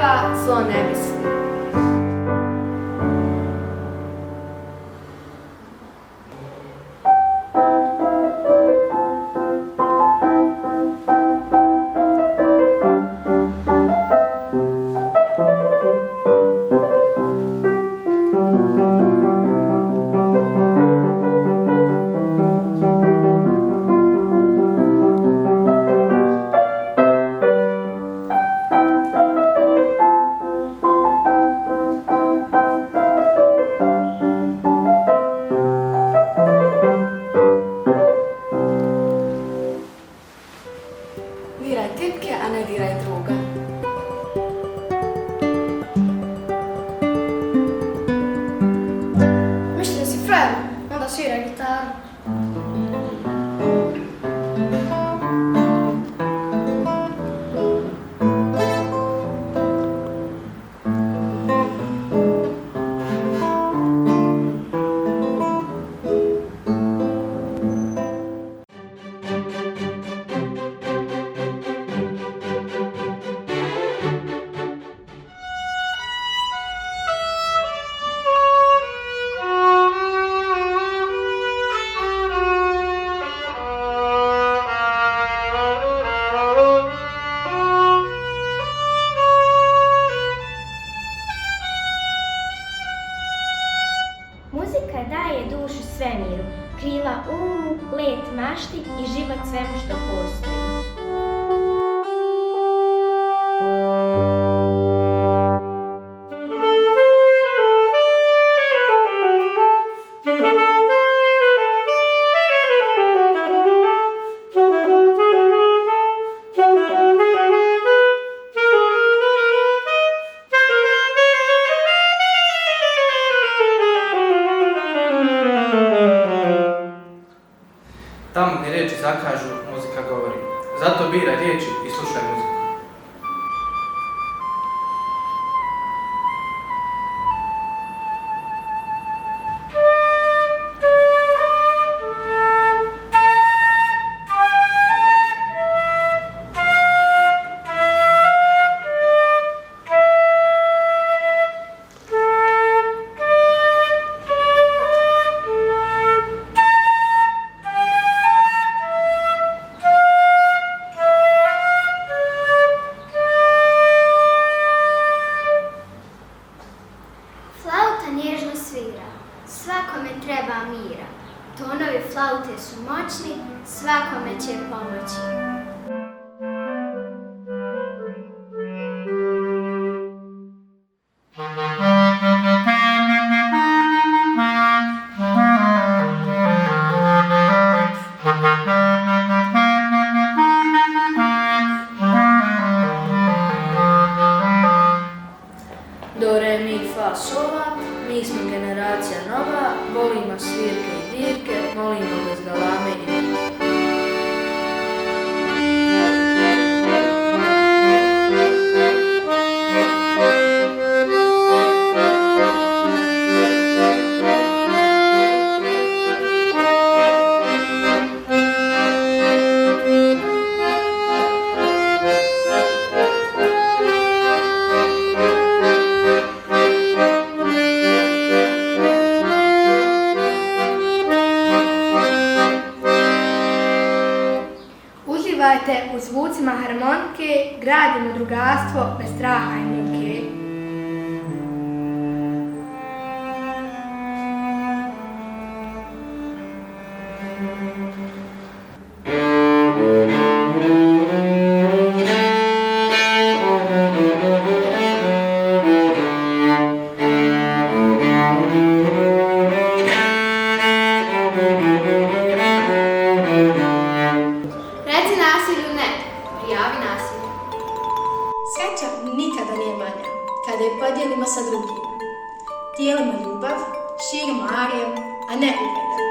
pjeva, zlo ne misli. Diraj tipke, a ne diraj druga. Misli da si frajer, onda sviraj gitaru. Muzika daje dušu svemiru, krila umu, let mašti i život svemu što postoji. Tamo gdje riječi zakažu, muzika govori. Zato biraj riječi i slušaj muziku. Flauta nježno svira, svakome treba mira. Tonovi flaute su moćni, svakome će pomoći. Do, re, mi, fa, sola, mi smo generacija nova, volimo svirke i dirke, molimo bez galame i vike. Uživajte u zvucima harmonike, gradimo drugarstvo bez straha i muke. Reci nasilju ne, prijavi nasilje. Sreća nikada nije manja, kada je podijelimo sa drugima. Dijelimo ljubav, širimo arijem, a ne uvrede.